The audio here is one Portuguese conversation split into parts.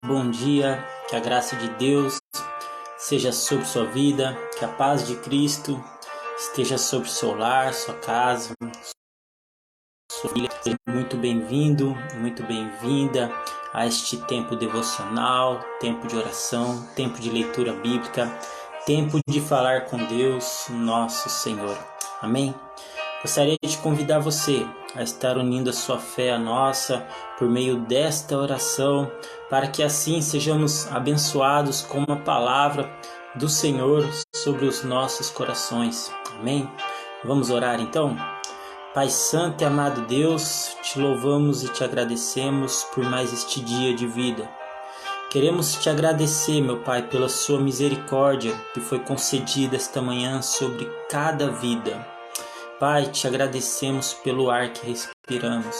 bom dia, que a graça de Deus seja sobre sua vida, que a paz de Cristo esteja sobre seu lar, sua casa, sua família. Seja muito bem-vindo, muito bem-vinda a este tempo devocional, tempo de oração, tempo de leitura bíblica, tempo de falar com Deus, nosso Senhor. Amém? Gostaria de convidar você a estar unindo a sua fé à nossa por meio desta oração, para que assim sejamos abençoados com uma palavra do Senhor sobre os nossos corações. Amém? Vamos orar então? Pai Santo e amado Deus, te louvamos e te agradecemos por mais este dia de vida. Queremos te agradecer, meu Pai, pela sua misericórdia que foi concedida esta manhã sobre cada vida. Pai, te agradecemos pelo ar que respiramos.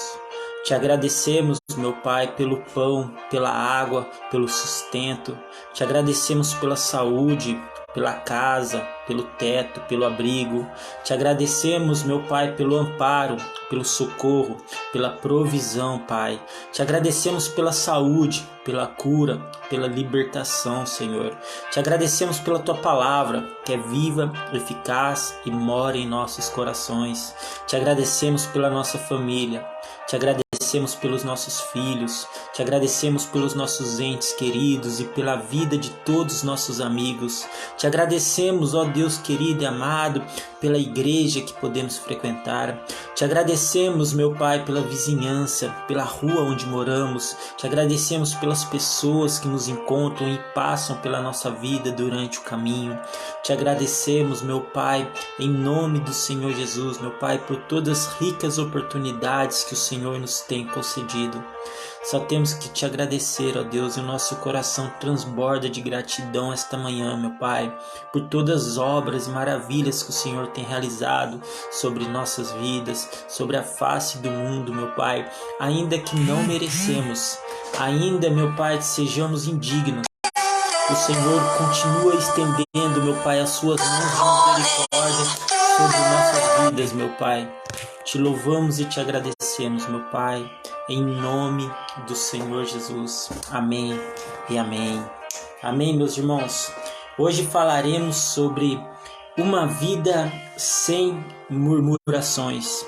Te agradecemos, meu Pai, pelo pão, pela água, pelo sustento. Te agradecemos pela saúde, pela casa, pelo teto, pelo abrigo. Te agradecemos, meu Pai, pelo amparo, pelo socorro, pela provisão, Pai. Te agradecemos pela saúde, pela cura, pela libertação, Senhor. Te agradecemos pela Tua palavra, que é viva, eficaz e mora em nossos corações. Te agradecemos pela nossa família. Te agradecemos pelos nossos filhos, te agradecemos pelos nossos entes queridos e pela vida de todos os nossos amigos. Te agradecemos, ó Deus querido e amado, pela igreja que podemos frequentar. Te agradecemos, meu Pai, pela vizinhança, pela rua onde moramos. Te agradecemos pelas pessoas que nos encontram e passam pela nossa vida durante o caminho. Te agradecemos, meu Pai, em nome do Senhor Jesus, meu Pai, por todas as ricas oportunidades que o Senhor nos tem concedido. Só temos que te agradecer, ó Deus, e o nosso coração transborda de gratidão esta manhã, meu Pai, por todas as obras e maravilhas que o Senhor tem realizado sobre nossas vidas, sobre a face do mundo, meu Pai, ainda que não merecemos, ainda, meu Pai, que sejamos indignos. O Senhor continua estendendo, meu Pai, as suas mãos de misericórdia sobre nossas vidas, meu Pai. Te louvamos e te agradecemos, meu Pai, em nome do Senhor Jesus. Amém e amém. Amém, meus irmãos. Hoje falaremos sobre uma vida sem murmurações.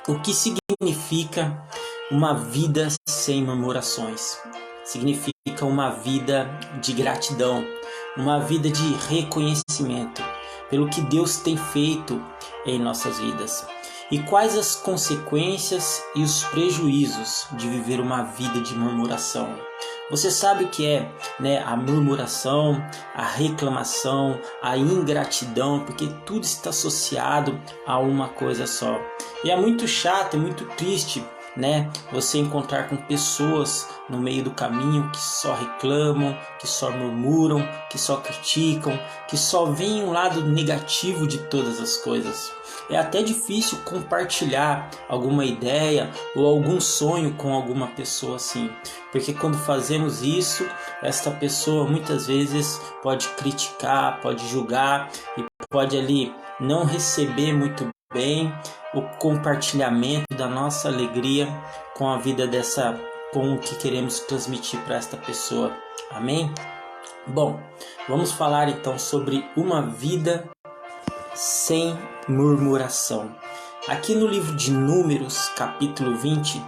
O que significa uma vida sem murmurações? Significa uma vida de gratidão, uma vida de reconhecimento pelo que Deus tem feito em nossas vidas. E quais as consequências e os prejuízos de viver uma vida de murmuração? Você sabe o que é, né? A murmuração, a reclamação, a ingratidão, porque tudo está associado a uma coisa só. E é muito chato, é muito triste, né? Você encontrar com pessoas no meio do caminho que só reclamam, que só murmuram, que só criticam, que só veem um lado negativo de todas as coisas. É até difícil compartilhar alguma ideia ou algum sonho com alguma pessoa assim, porque quando fazemos isso, esta pessoa muitas vezes pode criticar, pode julgar e pode ali não receber muito bem o compartilhamento da nossa alegria com a vida com o que queremos transmitir para esta pessoa. Amém? Bom, vamos falar então sobre uma vida sem murmuração. Aqui no livro de Números, capítulo 20,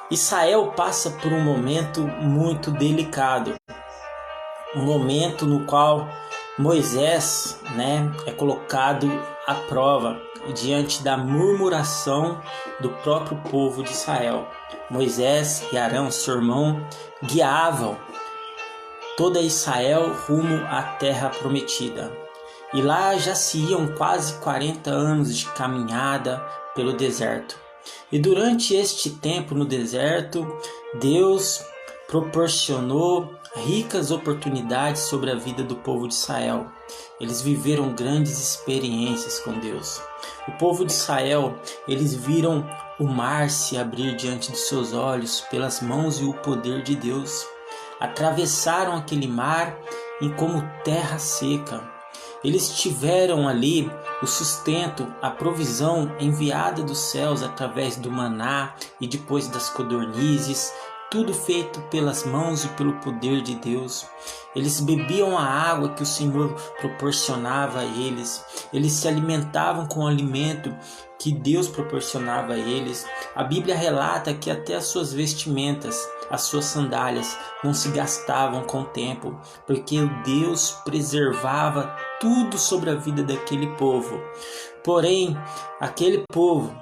Israel passa por um momento muito delicado. Um momento no qual Moisés, é colocado à prova diante da murmuração do próprio povo de Israel. Moisés e Arão, seu irmão, guiavam toda Israel rumo à terra prometida. E lá já se iam quase 40 anos de caminhada pelo deserto. E durante este tempo no deserto, Deus proporcionou ricas oportunidades sobre a vida do povo de Israel. Eles viveram grandes experiências com Deus. O povo de Israel, eles viram o mar se abrir diante dos seus olhos pelas mãos e o poder de Deus. Atravessaram aquele mar em como terra seca. Eles tiveram ali o sustento, a provisão enviada dos céus através do maná e depois das codornizes, tudo feito pelas mãos e pelo poder de Deus. Eles bebiam a água que o Senhor proporcionava a eles. Eles se alimentavam com o alimento que Deus proporcionava a eles. A Bíblia relata que até as suas vestimentas, as suas sandálias, não se gastavam com o tempo, porque Deus preservava tudo sobre a vida daquele povo. Porém, aquele povo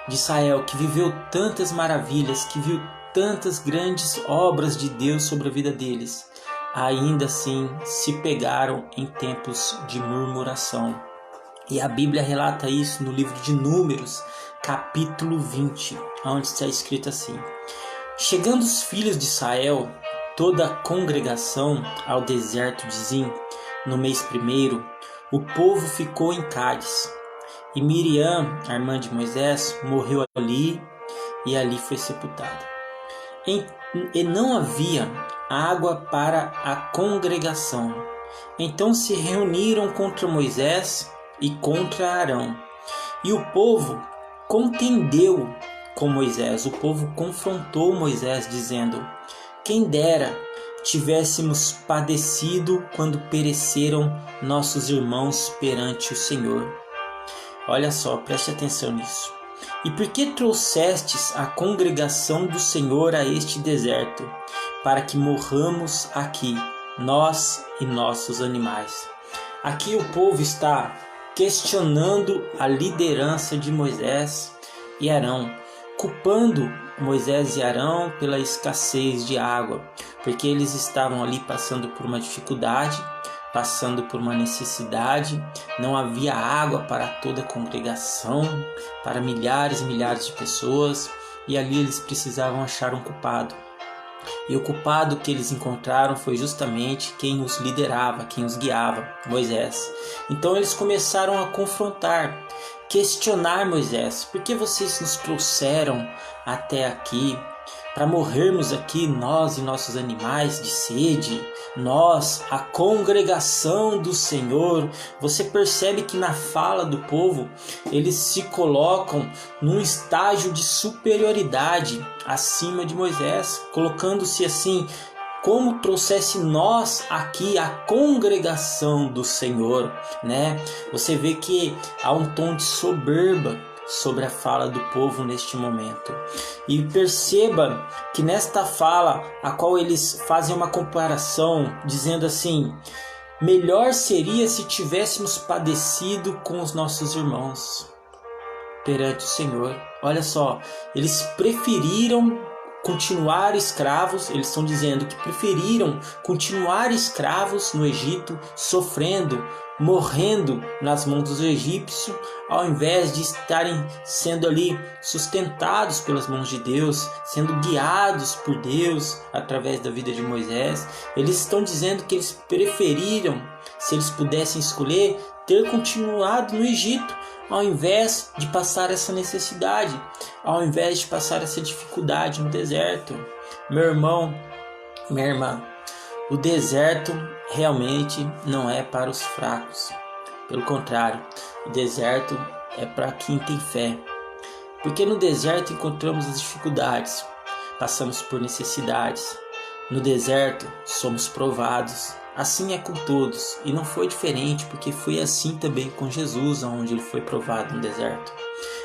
de Israel que viveu tantas maravilhas, que viu tantas grandes obras de Deus sobre a vida deles, ainda assim se pegaram em tempos de murmuração. E a Bíblia relata isso no livro de Números, capítulo 20, onde está escrito assim: chegando os filhos de Israel, toda a congregação, ao deserto de Zim, no mês primeiro, o povo ficou em Cádiz. E Miriam, a irmã de Moisés, morreu ali e ali foi sepultada. E não havia água para a congregação. Então se reuniram contra Moisés e contra Arão. E o povo contendeu com Moisés. O povo confrontou Moisés, dizendo: quem dera tivéssemos padecido quando pereceram nossos irmãos perante o Senhor. Olha só, preste atenção nisso. E por que trouxestes a congregação do Senhor a este deserto, para que morramos aqui, nós e nossos animais? Aqui o povo está questionando a liderança de Moisés e Arão, culpando Moisés e Arão pela escassez de água, porque eles estavam ali passando por uma dificuldade, passando por uma necessidade. Não havia água para toda a congregação, para milhares e milhares de pessoas, e ali eles precisavam achar um culpado. E o culpado que eles encontraram foi justamente quem os liderava, quem os guiava, Moisés. Então eles começaram a confrontar, questionar Moisés: por que vocês nos trouxeram até aqui para morrermos aqui, nós e nossos animais, de sede? Nós, a congregação do Senhor. Você percebe que na fala do povo eles se colocam num estágio de superioridade acima de Moisés, colocando-se assim, como trouxesse nós aqui, a congregação do Senhor, né? Você vê que há um tom de soberba sobre a fala do povo neste momento. E perceba que nesta fala, a qual eles fazem uma comparação, dizendo assim: melhor seria se tivéssemos padecido com os nossos irmãos perante o Senhor. Olha só, eles preferiram continuar escravos. Eles estão dizendo que preferiram continuar escravos no Egito, sofrendo, morrendo nas mãos dos egípcios, ao invés de estarem sendo ali sustentados pelas mãos de Deus, sendo guiados por Deus através da vida de Moisés. Eles estão dizendo que eles preferiram, se eles pudessem escolher, ter continuado no Egito, ao invés de passar essa necessidade, ao invés de passar essa dificuldade no deserto. Meu irmão, minha irmã, o deserto realmente não é para os fracos. Pelo contrário, o deserto é para quem tem fé. Porque no deserto encontramos as dificuldades, passamos por necessidades. No deserto somos provados. Assim é com todos, e não foi diferente, porque foi assim também com Jesus, onde ele foi provado no deserto.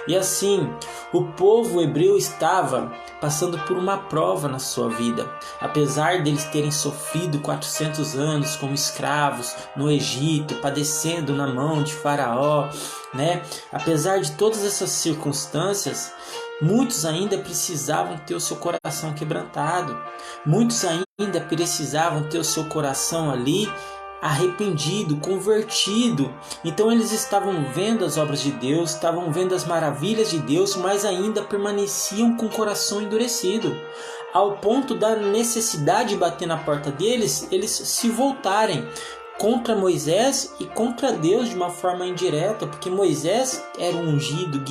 E assim, o povo hebreu estava passando por uma prova na sua vida. Apesar deles terem sofrido 400 anos como escravos no Egito, padecendo na mão de Faraó, né? Apesar de todas essas circunstâncias, muitos ainda precisavam ter o seu coração quebrantado. Muitos ainda precisavam ter o seu coração ali arrependido, convertido. Então eles estavam vendo as obras de Deus, estavam vendo as maravilhas de Deus, mas ainda permaneciam com o coração endurecido, ao ponto da necessidade bater na porta deles, eles se voltarem contra Moisés e contra Deus de uma forma indireta, porque Moisés era um ungido,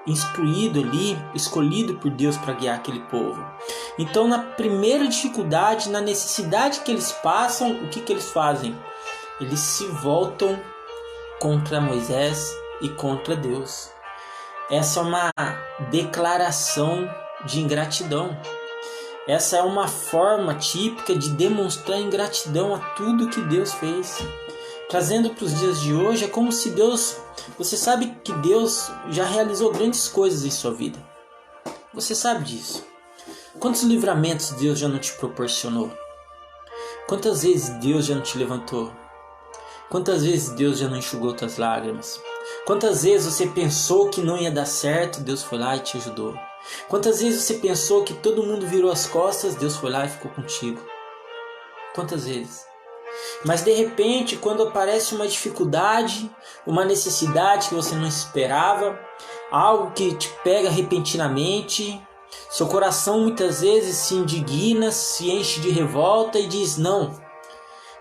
instruído ali, escolhido por Deus para guiar aquele povo. Então, na primeira dificuldade, na necessidade que eles passam, o que eles fazem? Eles se voltam contra Moisés e contra Deus. Essa é uma declaração de ingratidão. Essa é uma forma típica de demonstrar ingratidão a tudo que Deus fez. Trazendo para os dias de hoje, é como se Deus... Você sabe que Deus já realizou grandes coisas em sua vida. Você sabe disso. Quantos livramentos Deus já não te proporcionou? Quantas vezes Deus já não te levantou? Quantas vezes Deus já não enxugou tuas lágrimas? Quantas vezes você pensou que não ia dar certo, Deus foi lá e te ajudou? Quantas vezes você pensou que todo mundo virou as costas, Deus foi lá e ficou contigo? Quantas vezes? Mas de repente, quando aparece uma dificuldade, uma necessidade que você não esperava, algo que te pega repentinamente, seu coração muitas vezes se indigna, se enche de revolta e diz: não,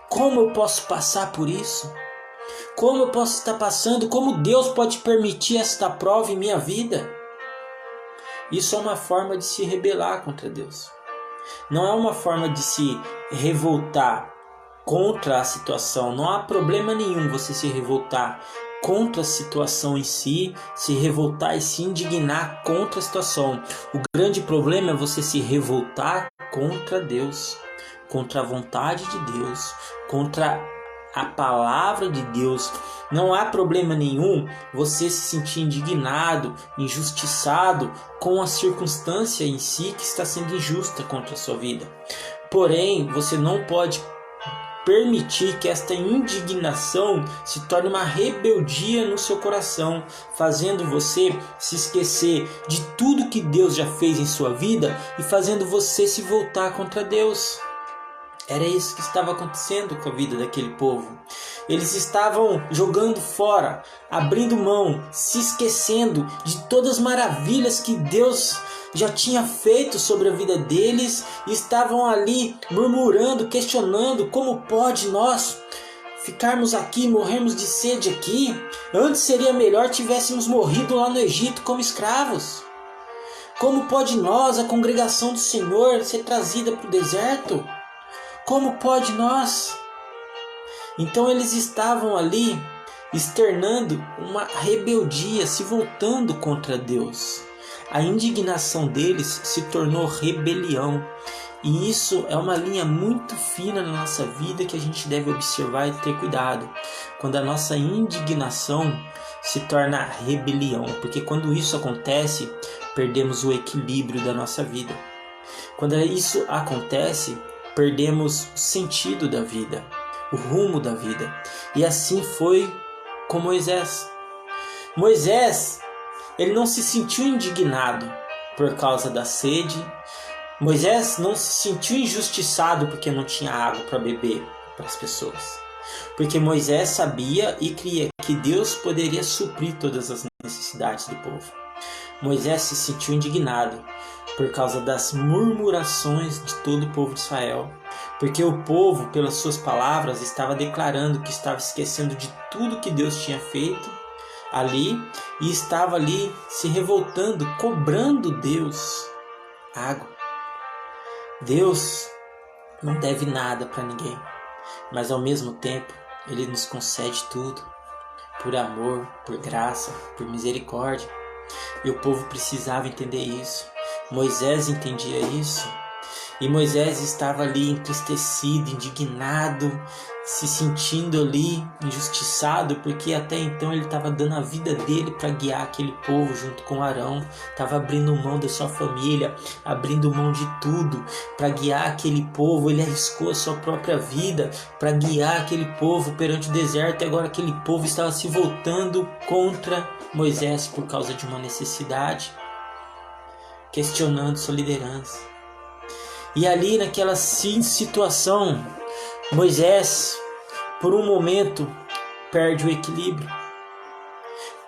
como eu posso passar por isso? Como eu posso estar passando? Como Deus pode permitir esta prova em minha vida? Isso é uma forma de se rebelar contra Deus. Não é uma forma de se revoltar contra a situação. Não há problema nenhum você se revoltar contra a situação em si, se revoltar e se indignar contra a situação. O grande problema é você se revoltar contra Deus, contra a vontade de Deus, contra a palavra de Deus. Não há problema nenhum você se sentir indignado, injustiçado com a circunstância em si que está sendo injusta contra a sua vida. Porém, você não pode permitir que esta indignação se torne uma rebeldia no seu coração, fazendo você se esquecer de tudo que Deus já fez em sua vida e fazendo você se voltar contra Deus. Era isso que estava acontecendo com a vida daquele povo. Eles estavam jogando fora, abrindo mão, se esquecendo de todas as maravilhas que Deus já tinha feito sobre a vida deles, e estavam ali murmurando, questionando: como pode nós ficarmos aqui, morrermos de sede aqui? Antes seria melhor tivéssemos morrido lá no Egito como escravos. Como pode nós, a congregação do Senhor, ser trazida para o deserto? Como pode nós? Então eles estavam ali externando uma rebeldia, se voltando contra Deus. A indignação deles se tornou rebelião. E isso é uma linha muito fina na nossa vida que a gente deve observar e ter cuidado. Quando a nossa indignação se torna rebelião. Porque quando isso acontece, perdemos o equilíbrio da nossa vida. Quando isso acontece, perdemos o sentido da vida, o rumo da vida. E assim foi com Moisés. Moisés, ele não se sentiu indignado por causa da sede. Moisés não se sentiu injustiçado porque não tinha água para beber para as pessoas. Porque Moisés sabia e cria que Deus poderia suprir todas as necessidades do povo. Moisés se sentiu indignado por causa das murmurações de todo o povo de Israel. Porque o povo, pelas suas palavras, estava declarando que estava esquecendo de tudo que Deus tinha feito ali e estava ali se revoltando, cobrando Deus água. Deus não deve nada para ninguém, mas ao mesmo tempo Ele nos concede tudo por amor, por graça, por misericórdia. E o povo precisava entender isso. Moisés entendia isso. E Moisés estava ali entristecido, indignado, se sentindo ali injustiçado, porque até então ele estava dando a vida dele para guiar aquele povo junto com Arão. Estava abrindo mão da sua família, abrindo mão de tudo para guiar aquele povo. Ele arriscou a sua própria vida para guiar aquele povo perante o deserto. E agora aquele povo estava se voltando contra Moisés por causa de uma necessidade, questionando sua liderança. E ali naquela situação, Moisés, por um momento, perde o equilíbrio.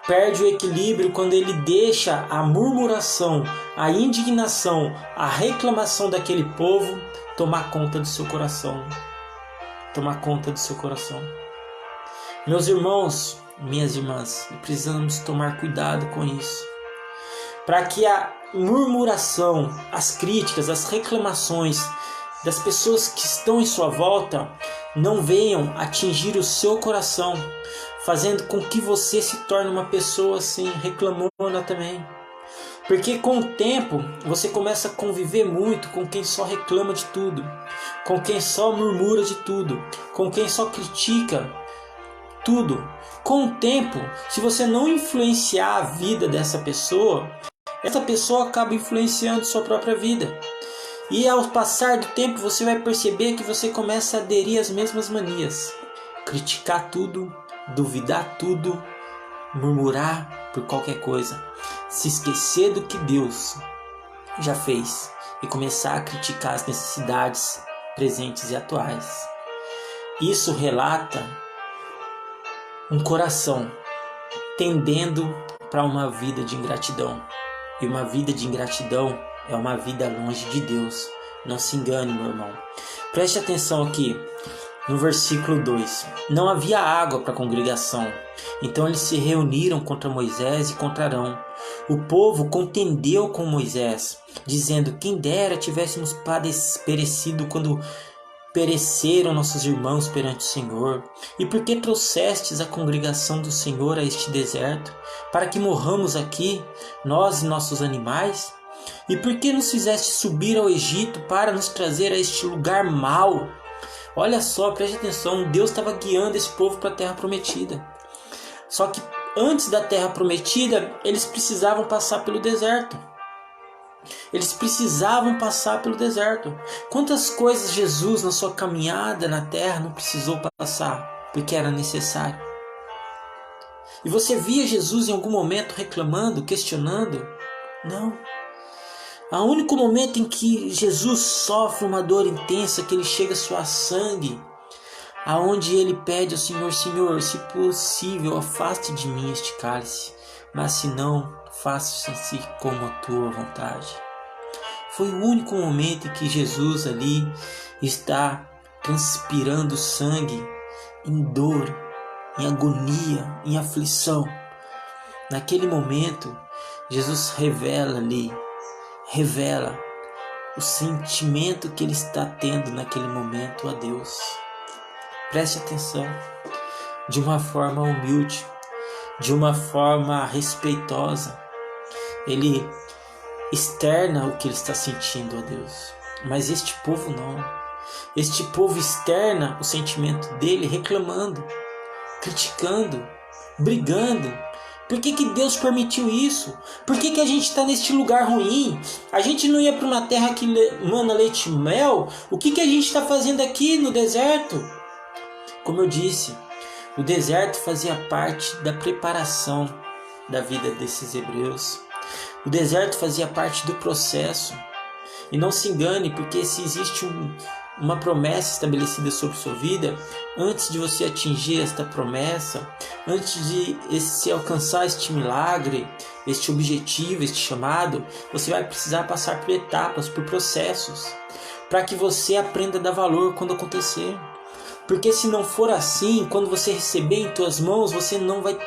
Perde o equilíbrio quando ele deixa a murmuração, a indignação, a reclamação daquele povo tomar conta do seu coração. Tomar conta do seu coração. Meus irmãos, minhas irmãs, precisamos tomar cuidado com isso. Para que a murmuração, as críticas, as reclamações das pessoas que estão em sua volta não venham atingir o seu coração, fazendo com que você se torne uma pessoa assim, reclamona também. Porque com o tempo você começa a conviver muito com quem só reclama de tudo, com quem só murmura de tudo, com quem só critica tudo. Com o tempo, se você não influenciar a vida dessa pessoa, essa pessoa acaba influenciando sua própria vida. E ao passar do tempo você vai perceber que você começa a aderir às mesmas manias. Criticar tudo, duvidar tudo, murmurar por qualquer coisa. Se esquecer do que Deus já fez e começar a criticar as necessidades presentes e atuais. Isso relata um coração tendendo para uma vida de ingratidão. E uma vida de ingratidão é uma vida longe de Deus. Não se engane, meu irmão. Preste atenção aqui no versículo 2. Não havia água para a congregação. Então eles se reuniram contra Moisés e contra Arão. O povo contendeu com Moisés, dizendo: quem dera tivéssemos perecido quando pereceram nossos irmãos perante o Senhor. E por que trouxestes a congregação do Senhor a este deserto, para que morramos aqui, nós e nossos animais? E por que nos fizeste subir ao Egito para nos trazer a este lugar mau? Olha só, preste atenção, Deus estava guiando esse povo para a terra prometida. Só que antes da terra prometida, eles precisavam passar pelo deserto. Eles precisavam passar pelo deserto. Quantas coisas Jesus na sua caminhada na terra não precisou passar, porque era necessário? E você via Jesus em algum momento reclamando, questionando? Não. O único momento em que Jesus sofre uma dor intensa, que ele chega a suar sangue, aonde ele pede ao Senhor: Senhor, se possível, afaste de mim este cálice, mas se não, faça-se como a tua vontade. Foi o único momento em que Jesus ali está transpirando sangue, em dor, em agonia, em aflição. Naquele momento, Jesus revela o sentimento que ele está tendo naquele momento a Deus. Preste atenção, de uma forma humilde, de uma forma respeitosa. Ele externa o que ele está sentindo a Deus. Mas este povo não. Este povo externa o sentimento dele reclamando, criticando, brigando. Por que Deus permitiu isso? Por que a gente está neste lugar ruim? A gente não ia para uma terra que mana leite e mel? O que a gente está fazendo aqui no deserto? Como eu disse, o deserto fazia parte da preparação da vida desses hebreus. O deserto fazia parte do processo. E não se engane, porque se existe uma promessa estabelecida sobre sua vida, antes de você atingir esta promessa, antes de se alcançar este milagre, este objetivo, este chamado, você vai precisar passar por etapas, por processos, para que você aprenda a dar valor quando acontecer. Porque se não for assim, quando você receber em tuas mãos, você não vai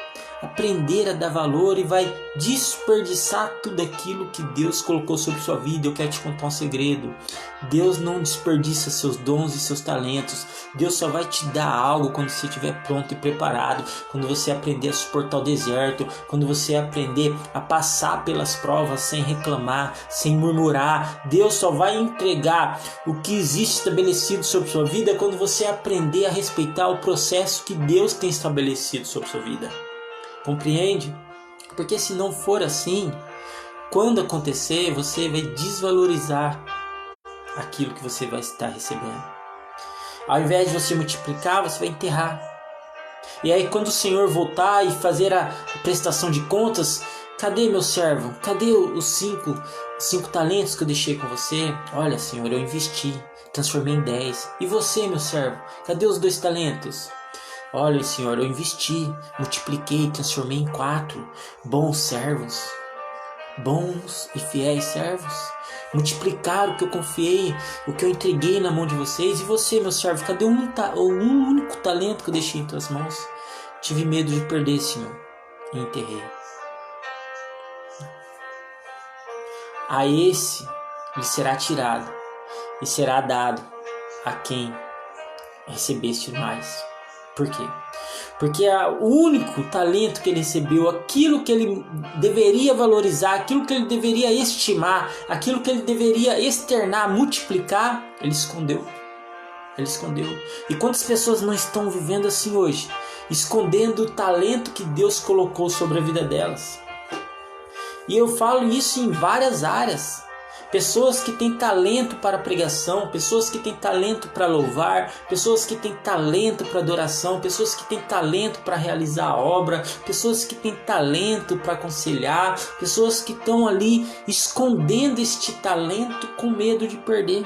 aprender a dar valor e vai desperdiçar tudo aquilo que Deus colocou sobre sua vida. Eu quero te contar um segredo: Deus não desperdiça seus dons e seus talentos. Deus só vai te dar algo quando você estiver pronto e preparado, quando você aprender a suportar o deserto, quando você aprender a passar pelas provas sem reclamar, sem murmurar. Deus só vai entregar o que existe estabelecido sobre sua vida quando você aprender a respeitar o processo que Deus tem estabelecido sobre sua vida. Compreende? Porque se não for assim, quando acontecer, você vai desvalorizar aquilo que você vai estar recebendo. Ao invés de você multiplicar, você vai enterrar. E aí quando o Senhor voltar e fazer a prestação de contas: cadê meu servo? Cadê os cinco talentos que eu deixei com você? Olha, Senhor, eu investi, transformei em 10. E você, meu servo? Cadê os 2 talentos? Olha, Senhor, eu investi, multipliquei, transformei em 4 bons servos, bons e fiéis servos. Multiplicaram o que eu confiei, o que eu entreguei na mão de vocês. E você, meu servo, cadê um único talento que eu deixei em tuas mãos? Tive medo de perder, Senhor, e enterrei. A esse lhe será tirado e será dado a quem recebeste mais. Por quê? Porque o único talento que ele recebeu, aquilo que ele deveria valorizar, aquilo que ele deveria estimar, aquilo que ele deveria externar, multiplicar, ele escondeu. Ele escondeu. E quantas pessoas não estão vivendo assim hoje? Escondendo o talento que Deus colocou sobre a vida delas. E eu falo isso em várias áreas. Pessoas que têm talento para pregação, pessoas que têm talento para louvar, pessoas que têm talento para adoração, pessoas que têm talento para realizar a obra, pessoas que têm talento para aconselhar, pessoas que estão ali escondendo este talento com medo de perder,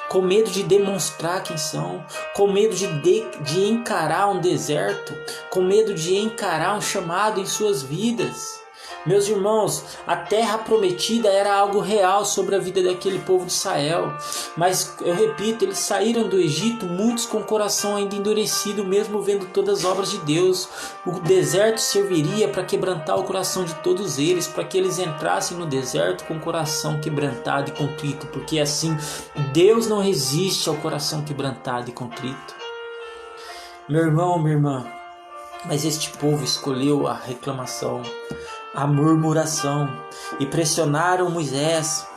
com medo de demonstrar quem são, com medo de encarar um deserto, com medo de encarar um chamado em suas vidas. Meus irmãos, a terra prometida era algo real sobre a vida daquele povo de Israel. Mas, eu repito, eles saíram do Egito, muitos com o coração ainda endurecido, mesmo vendo todas as obras de Deus. O deserto serviria para quebrantar o coração de todos eles, para que eles entrassem no deserto com o coração quebrantado e contrito, porque assim, Deus não resiste ao coração quebrantado e contrito. Meu irmão, minha irmã, mas este povo escolheu a reclamação, a murmuração, e pressionaram Moisés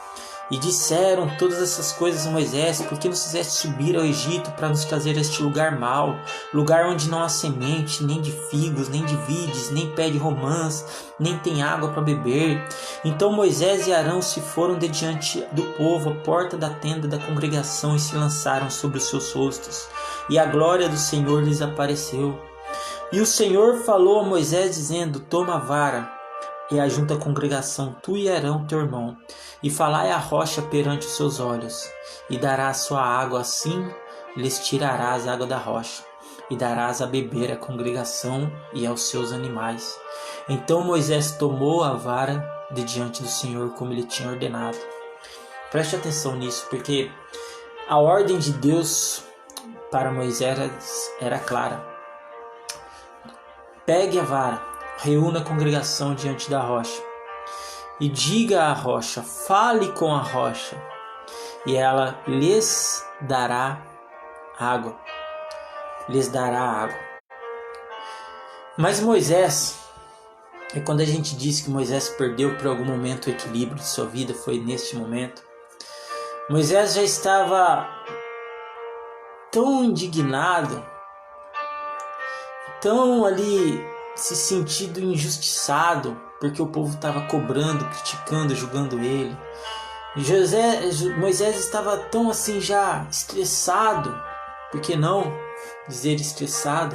e disseram todas essas coisas a Moisés: por que nos fizeste subir ao Egito para nos trazer a este lugar mau, lugar onde não há semente, nem de figos, nem de vides, nem pé de romãs, nem tem água para beber? Então Moisés e Arão se foram de diante do povo à porta da tenda da congregação e se lançaram sobre os seus rostos, e a glória do Senhor lhes apareceu. E o Senhor falou a Moisés dizendo: toma a vara e ajunta a congregação, tu e Arão teu irmão, e falai a rocha perante os seus olhos, e darás sua água, assim lhes tirarás a água da rocha, e darás a beber à congregação e aos seus animais. Então Moisés tomou a vara de diante do Senhor, como ele tinha ordenado. Preste atenção nisso, porque a ordem de Deus para Moisés era clara: pegue a vara, reúna a congregação diante da rocha e diga à rocha, fale com a rocha, e ela lhes dará água. Lhes dará água. Mas Moisés, e quando a gente diz que Moisés perdeu por algum momento o equilíbrio de sua vida, foi neste momento. Moisés já estava tão indignado, tão ali se sentindo injustiçado, porque o povo estava cobrando, criticando, julgando ele. Moisés estava tão assim já estressado, por que não dizer estressado,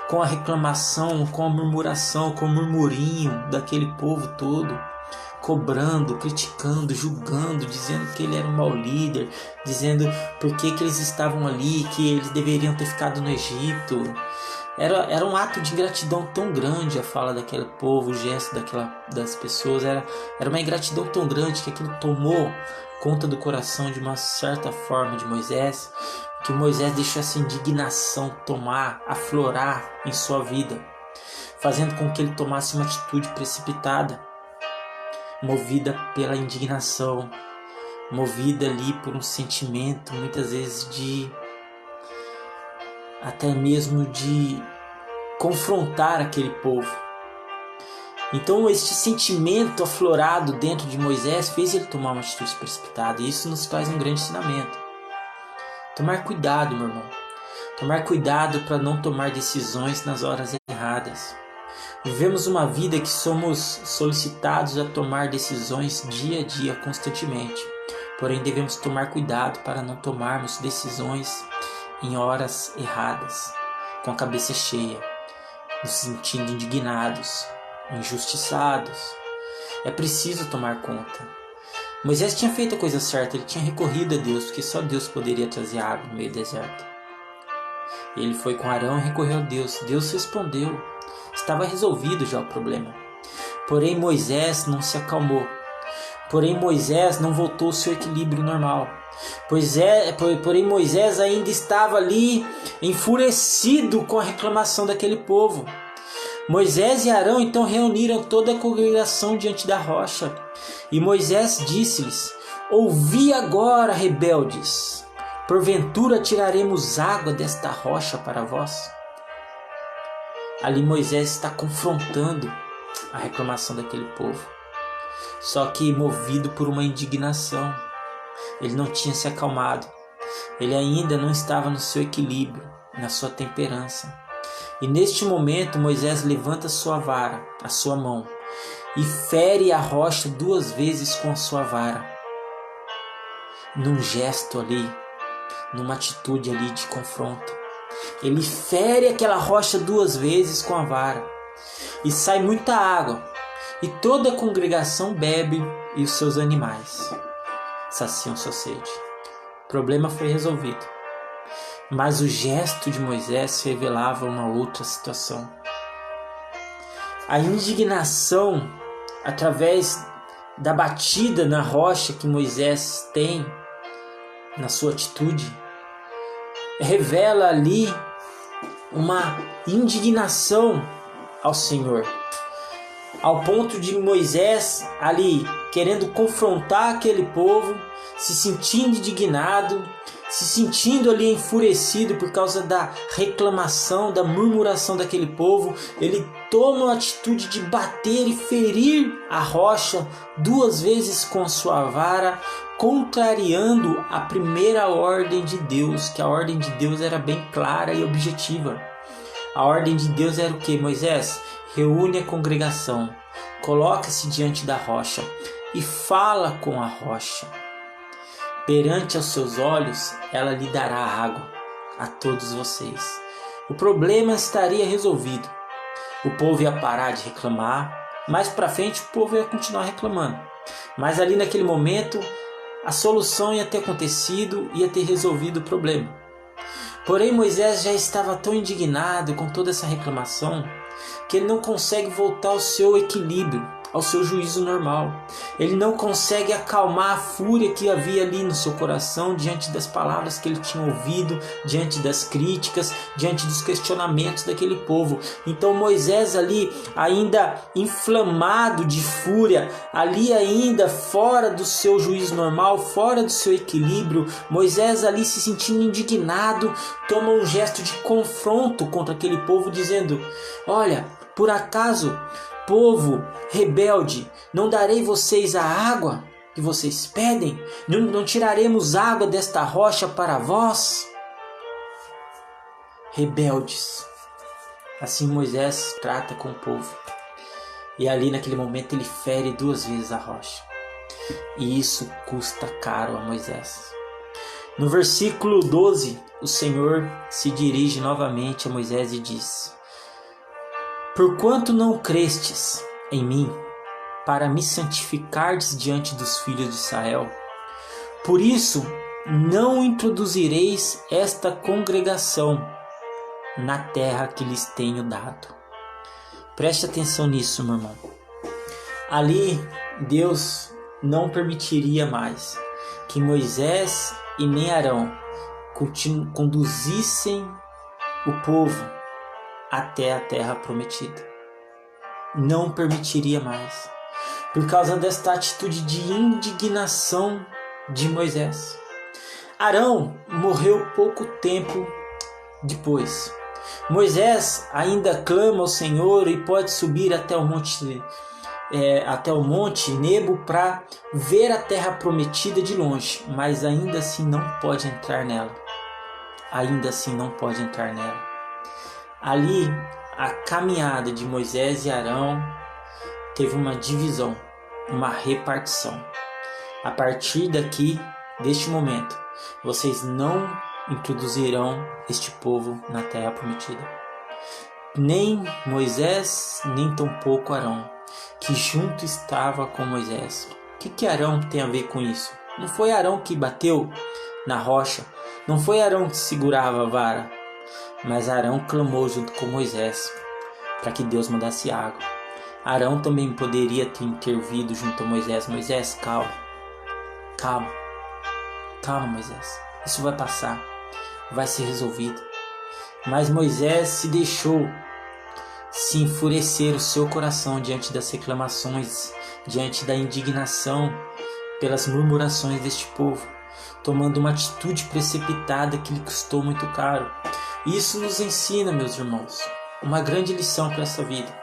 com a reclamação, com a murmuração, com o murmurinho daquele povo todo, cobrando, criticando, julgando, dizendo que ele era um mau líder, dizendo por que eles estavam ali, que eles deveriam ter ficado no Egito. Era um ato de ingratidão tão grande a fala daquele povo, o gesto das pessoas. Era uma ingratidão tão grande que aquilo tomou conta do coração de uma certa forma de Moisés, que Moisés deixou essa indignação aflorar em sua vida, fazendo com que ele tomasse uma atitude precipitada, movida pela indignação, movida ali por um sentimento, muitas vezes até mesmo de confrontar aquele povo. Então este sentimento aflorado dentro de Moisés fez ele tomar uma atitude precipitada, e isso nos traz um grande ensinamento. Tomar cuidado, meu irmão. Tomar cuidado para não tomar decisões nas horas erradas. Vivemos uma vida que somos solicitados a tomar decisões dia a dia, constantemente. Porém, devemos tomar cuidado para não tomarmos decisões em horas erradas, com a cabeça cheia, nos sentindo indignados, injustiçados. É preciso tomar conta. Moisés tinha feito a coisa certa, ele tinha recorrido a Deus, porque só Deus poderia trazer água no meio do deserto. Ele foi com Arão e recorreu a Deus. Deus respondeu. Estava resolvido já o problema. Porém, Moisés não se acalmou. Porém, Moisés não voltou ao seu equilíbrio normal. Porém, Moisés ainda estava ali enfurecido com a reclamação daquele povo. Moisés e Arão então reuniram toda a congregação diante da rocha. E Moisés disse-lhes: ouvi agora, rebeldes, porventura tiraremos água desta rocha para vós? Ali Moisés está confrontando a reclamação daquele povo. Só que movido por uma indignação. Ele não tinha se acalmado. Ele ainda não estava no seu equilíbrio, na sua temperança. E neste momento Moisés levanta sua vara, a sua mão, e fere a rocha 2 vezes com a sua vara. Num gesto ali, numa atitude ali de confronto. Ele fere aquela rocha 2 vezes com a vara. E sai muita água. E toda a congregação bebe e os seus animais saciam sua sede. O problema foi resolvido. Mas o gesto de Moisés revelava uma outra situação. A indignação, através da batida na rocha que Moisés tem, na sua atitude, revela ali uma indignação ao Senhor. Ao ponto de Moisés ali querendo confrontar aquele povo, se sentindo indignado, se sentindo ali enfurecido por causa da reclamação, da murmuração daquele povo, ele toma a atitude de bater e ferir a rocha 2 vezes com a sua vara, contrariando a primeira ordem de Deus, que a ordem de Deus era bem clara e objetiva. A ordem de Deus era o que? Moisés, reúne a congregação, coloca-se diante da rocha e fala com a rocha. Perante aos seus olhos, ela lhe dará água a todos vocês. O problema estaria resolvido. O povo ia parar de reclamar. Mais para frente, o povo ia continuar reclamando. Mas ali naquele momento, a solução ia ter acontecido, ia ter resolvido o problema. Porém, Moisés já estava tão indignado com toda essa reclamação que ele não consegue voltar ao seu equilíbrio, ao seu juízo normal. Ele não consegue acalmar a fúria que havia ali no seu coração diante das palavras que ele tinha ouvido, diante das críticas, diante dos questionamentos daquele povo. Então Moisés ali ainda inflamado de fúria, ali ainda fora do seu juízo normal, fora do seu equilíbrio, Moisés ali se sentindo indignado, toma um gesto de confronto contra aquele povo dizendo: olha, por acaso, povo rebelde, não darei vocês a água que vocês pedem? Não tiraremos água desta rocha para vós? Rebeldes. Assim Moisés trata com o povo. E ali naquele momento ele fere 2 vezes a rocha. E isso custa caro a Moisés. No versículo 12, o Senhor se dirige novamente a Moisés e diz: porquanto não crestes em mim, para me santificardes diante dos filhos de Israel, por isso não introduzireis esta congregação na terra que lhes tenho dado. Preste atenção nisso, meu irmão. Ali Deus não permitiria mais que Moisés e nem Arão conduzissem o povo até a terra prometida. Não permitiria mais, por causa desta atitude de indignação de Moisés. Arão morreu pouco tempo depois. Moisés ainda clama ao Senhor e pode subir até o monte Nebo para ver a terra prometida de longe, mas ainda assim não pode entrar nela. Ainda assim não pode entrar nela. Ali, a caminhada de Moisés e Arão teve uma divisão, uma repartição. A partir daqui, deste momento, vocês não introduzirão este povo na terra prometida. Nem Moisés, nem tampouco Arão, que junto estava com Moisés. O que Arão tem a ver com isso? Não foi Arão que bateu na rocha, não foi Arão que segurava a vara, mas Arão clamou junto com Moisés para que Deus mandasse água. Arão também poderia ter intervido junto a Moisés. Moisés, calma, Moisés, isso vai passar, vai ser resolvido. Mas Moisés se deixou se enfurecer o seu coração diante das reclamações, diante da indignação pelas murmurações deste povo, tomando uma atitude precipitada que lhe custou muito caro. Isso nos ensina, meus irmãos, uma grande lição para essa vida.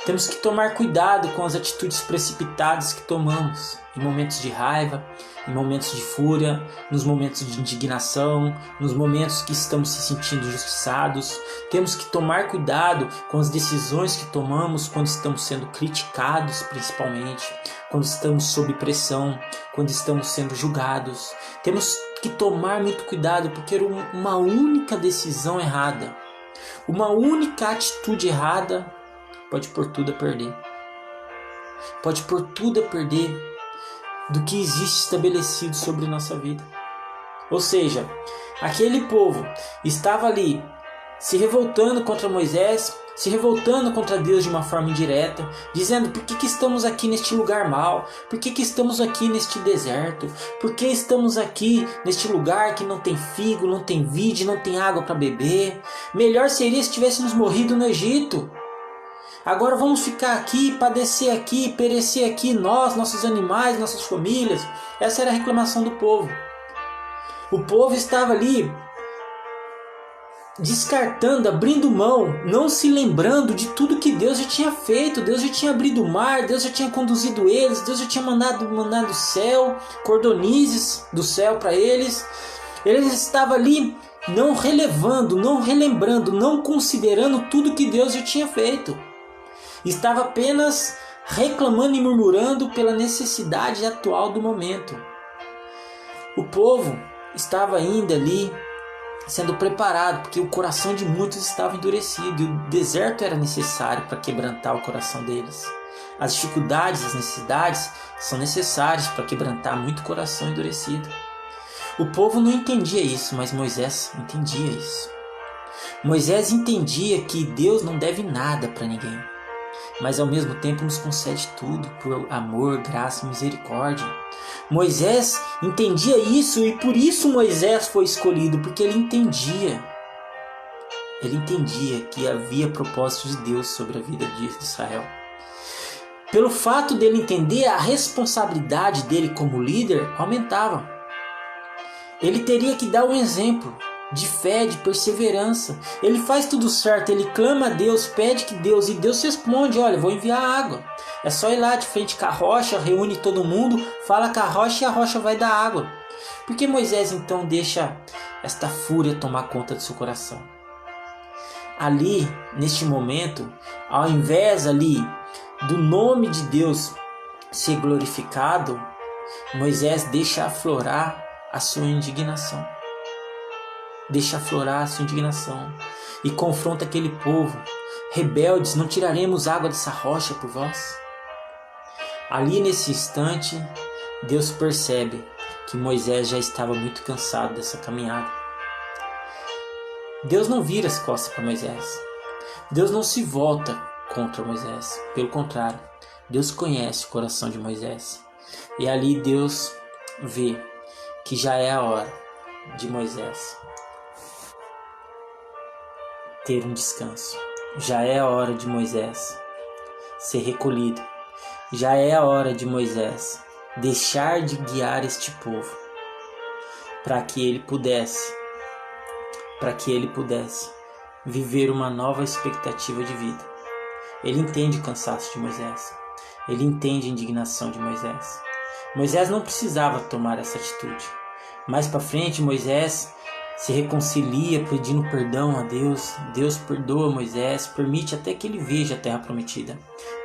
Temos que tomar cuidado com as atitudes precipitadas que tomamos em momentos de raiva, em momentos de fúria, nos momentos de indignação, nos momentos que estamos se sentindo injustiçados. Temos que tomar cuidado com as decisões que tomamos quando estamos sendo criticados, principalmente, quando estamos sob pressão, quando estamos sendo julgados. Temos que tomar muito cuidado, porque uma única decisão errada, uma única atitude errada pode pôr tudo a perder. Pode pôr tudo a perder do que existe estabelecido sobre nossa vida. Ou seja, aquele povo estava ali se revoltando contra Moisés, se revoltando contra Deus de uma forma indireta, dizendo: por que estamos aqui neste lugar mau? Por que estamos aqui neste deserto? Por que estamos aqui neste lugar que não tem figo, não tem vide, não tem água para beber? Melhor seria se tivéssemos morrido no Egito. Agora vamos ficar aqui, padecer aqui, perecer aqui, nós, nossos animais, nossas famílias. Essa era a reclamação do povo. O povo estava ali descartando, abrindo mão, não se lembrando de tudo que Deus já tinha feito. Deus já tinha abrido o mar, Deus já tinha conduzido eles, Deus já tinha mandado o céu, cordonizes do céu para eles. Eles estavam ali não relevando, não relembrando, não considerando tudo que Deus já tinha feito. Estava apenas reclamando e murmurando pela necessidade atual do momento. O povo estava ainda ali sendo preparado, porque o coração de muitos estava endurecido e o deserto era necessário para quebrantar o coração deles. As dificuldades, as necessidades são necessárias para quebrantar muito coração endurecido. O povo não entendia isso, mas Moisés entendia isso. Moisés entendia que Deus não deve nada para ninguém, mas ao mesmo tempo nos concede tudo por amor, graça e misericórdia. Moisés entendia isso e por isso Moisés foi escolhido, porque ele entendia que havia propósito de Deus sobre a vida de Israel. Pelo fato dele entender, a responsabilidade dele como líder aumentava. Ele teria que dar um exemplo de fé, de perseverança. Ele faz tudo certo, ele clama a Deus, pede que Deus, e Deus responde: olha, vou enviar água. É só ir lá de frente com a rocha, reúne todo mundo, fala com a rocha e a rocha vai dar água. Por que Moisés então deixa esta fúria tomar conta do seu coração? Ali, neste momento, ao invés ali do nome de Deus ser glorificado, Moisés deixa aflorar a sua indignação. Deixa aflorar a sua indignação e confronta aquele povo: rebeldes, não tiraremos água dessa rocha por vós? Ali nesse instante, Deus percebe que Moisés já estava muito cansado dessa caminhada. Deus não vira as costas para Moisés. Deus não se volta contra Moisés. Pelo contrário, Deus conhece o coração de Moisés. E ali Deus vê que já é a hora de Moisés ter um descanso. Já é a hora de Moisés ser recolhido. Já é a hora de Moisés deixar de guiar este povo, para que ele pudesse viver uma nova expectativa de vida. Ele entende o cansaço de Moisés. Ele entende a indignação de Moisés. Moisés não precisava tomar essa atitude. Mais para frente, Moisés se reconcilia pedindo perdão a Deus. Deus perdoa Moisés, permite até que ele veja a terra prometida.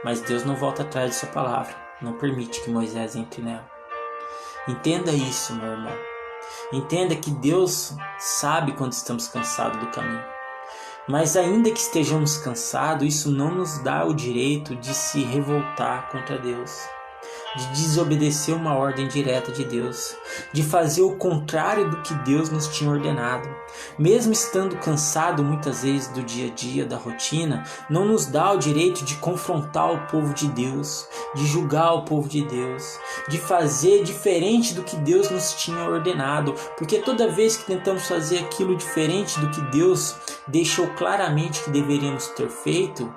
Mas Deus não volta atrás de sua palavra, não permite que Moisés entre nela. Entenda isso, meu irmão. Entenda que Deus sabe quando estamos cansados do caminho. Mas ainda que estejamos cansados, isso não nos dá o direito de se revoltar contra Deus, de desobedecer uma ordem direta de Deus, de fazer o contrário do que Deus nos tinha ordenado. Mesmo estando cansado muitas vezes do dia a dia, da rotina, não nos dá o direito de confrontar o povo de Deus, de julgar o povo de Deus, de fazer diferente do que Deus nos tinha ordenado, porque toda vez que tentamos fazer aquilo diferente do que Deus deixou claramente que deveríamos ter feito,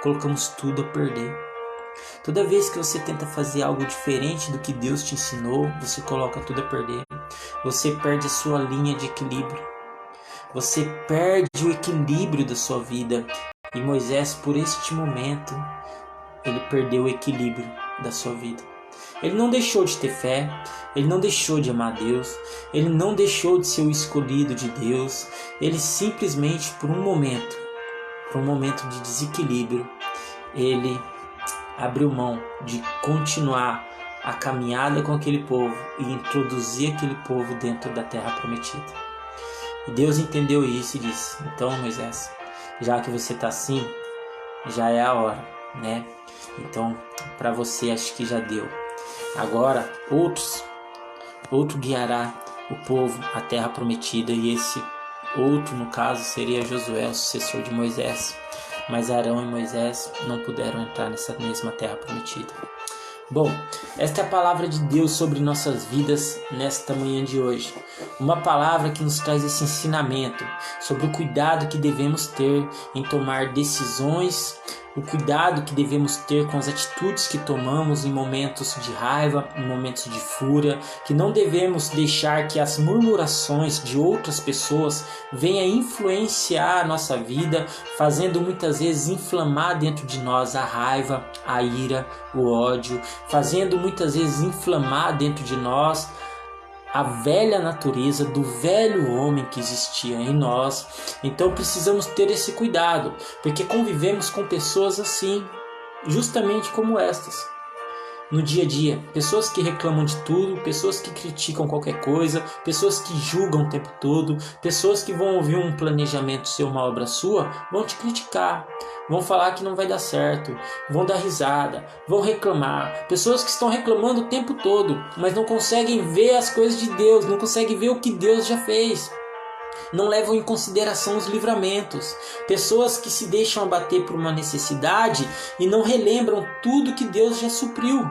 colocamos tudo a perder. Toda vez que você tenta fazer algo diferente do que Deus te ensinou, você coloca tudo a perder. Você perde a sua linha de equilíbrio. Você perde o equilíbrio da sua vida. E Moisés, por este momento, ele perdeu o equilíbrio da sua vida. Ele não deixou de ter fé, ele não deixou de amar Deus, ele não deixou de ser o escolhido de Deus. Ele simplesmente, por um momento de desequilíbrio, ele abriu mão de continuar a caminhada com aquele povo e introduzir aquele povo dentro da terra prometida. E Deus entendeu isso e disse: então, Moisés, já que você está assim, já é a hora, né? Então, para você acho que já deu. Agora, outro guiará o povo à terra prometida, e esse outro, no caso, seria Josué, o sucessor de Moisés. Mas Arão e Moisés não puderam entrar nessa mesma terra prometida. Bom, esta é a palavra de Deus sobre nossas vidas nesta manhã de hoje. Uma palavra que nos traz esse ensinamento sobre o cuidado que devemos ter em tomar decisões, o cuidado que devemos ter com as atitudes que tomamos em momentos de raiva, em momentos de fúria, que não devemos deixar que as murmurações de outras pessoas venham influenciar a nossa vida, fazendo muitas vezes inflamar dentro de nós a raiva, a ira, o ódio, fazendo muitas vezes inflamar dentro de nós a velha natureza do velho homem que existia em nós. Então precisamos ter esse cuidado, porque convivemos com pessoas assim, justamente como estas, no dia a dia. Pessoas que reclamam de tudo, pessoas que criticam qualquer coisa, pessoas que julgam o tempo todo, pessoas que vão ouvir um planejamento seu, uma obra sua, vão te criticar, vão falar que não vai dar certo, vão dar risada, vão reclamar. Pessoas que estão reclamando o tempo todo, mas não conseguem ver as coisas de Deus, não conseguem ver o que Deus já fez. Não levam em consideração os livramentos. Pessoas que se deixam abater por uma necessidade e não relembram tudo que Deus já supriu.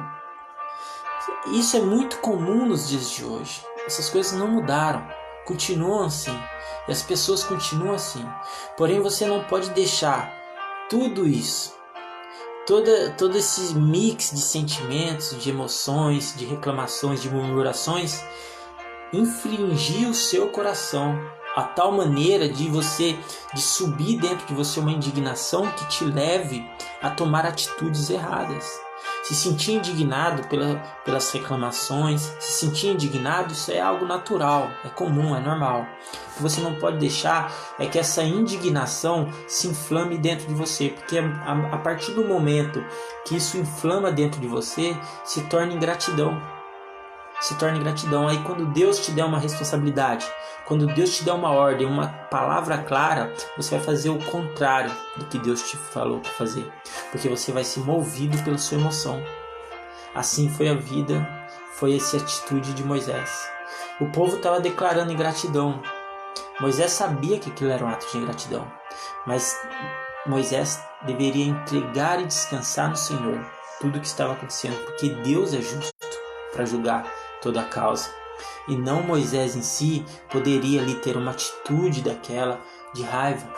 Isso é muito comum nos dias de hoje. Essas coisas não mudaram, continuam assim. E as pessoas continuam assim. Porém, você não pode deixar tudo isso, todo esse mix de sentimentos, de emoções, de reclamações, de murmurações, infringir o seu coração a tal maneira de subir dentro de você uma indignação que te leve a tomar atitudes erradas. Se sentir indignado pelas reclamações, se sentir indignado, isso é algo natural, é comum, é normal. O que você não pode deixar é que essa indignação se inflame dentro de você, porque a partir do momento que isso inflama dentro de você, se torna ingratidão. Aí quando Deus te der uma responsabilidade, quando Deus te der uma ordem, uma palavra clara, você vai fazer o contrário do que Deus te falou para fazer, porque você vai ser movido pela sua emoção. Assim foi a vida, foi essa atitude de Moisés. O povo estava declarando ingratidão. Moisés sabia que aquilo era um ato de ingratidão, mas Moisés deveria entregar e descansar no Senhor tudo o que estava acontecendo, porque Deus é justo para julgar toda a causa. E não Moisés em si poderia ali ter uma atitude daquela de raiva,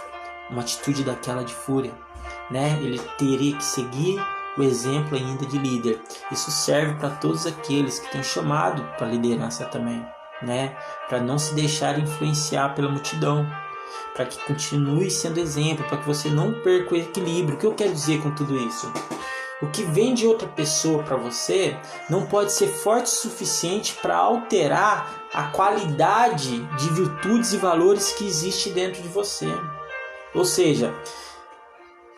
uma atitude daquela de fúria, né? Ele teria que seguir o exemplo ainda de líder. Isso serve para todos aqueles que têm chamado para a liderança também, né? Para não se deixar influenciar pela multidão, para que continue sendo exemplo, para que você não perca o equilíbrio. O que eu quero dizer com tudo isso? O que vem de outra pessoa para você não pode ser forte o suficiente para alterar a qualidade de virtudes e valores que existe dentro de você. Ou seja,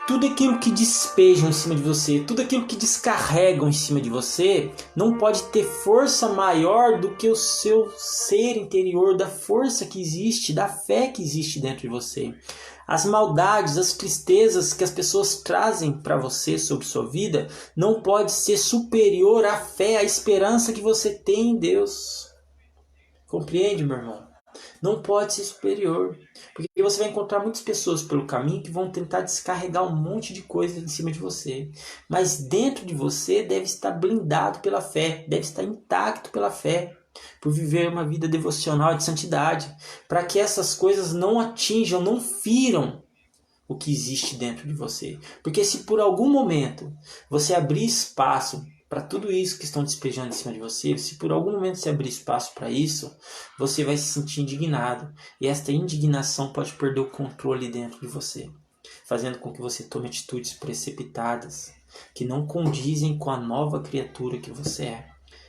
tudo aquilo que despejam em cima de você, tudo aquilo que descarregam em cima de você, não pode ter força maior do que o seu ser interior, da força que existe, da fé que existe dentro de você. As maldades, as tristezas que as pessoas trazem para você sobre sua vida não pode ser superior à fé, à esperança que você tem em Deus. Compreende, meu irmão? Não pode ser superior, porque você vai encontrar muitas pessoas pelo caminho que vão tentar descarregar um monte de coisa em cima de você, mas dentro de você deve estar blindado pela fé, deve estar intacto pela fé, por viver uma vida devocional de santidade, para que essas coisas não atinjam, não firam o que existe dentro de você. Porque se por algum momento você abrir espaço para tudo isso que estão despejando em cima de você, se por algum momento você abrir espaço para isso, você vai se sentir indignado. E esta indignação pode perder o controle dentro de você. fazendo com que você tome atitudes precipitadas, que não condizem com a nova criatura que você é.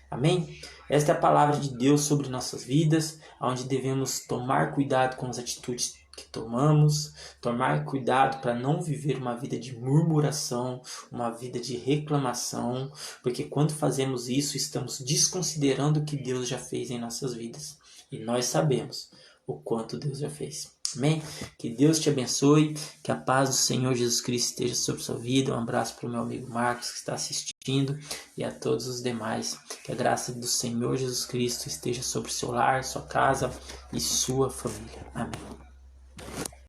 Amém? Esta é a palavra de Deus sobre nossas vidas, onde devemos tomar cuidado com as atitudes que tomamos, tomar cuidado para não viver uma vida de murmuração, uma vida de reclamação, porque quando fazemos isso, estamos desconsiderando o que Deus já fez em nossas vidas. E nós sabemos o quanto Deus já fez. Amém? Que Deus te abençoe, que a paz do Senhor Jesus Cristo esteja sobre sua vida. Um abraço para o meu amigo Marcos que está assistindo e a todos os demais. Que a graça do Senhor Jesus Cristo esteja sobre seu lar, sua casa e sua família. Amém.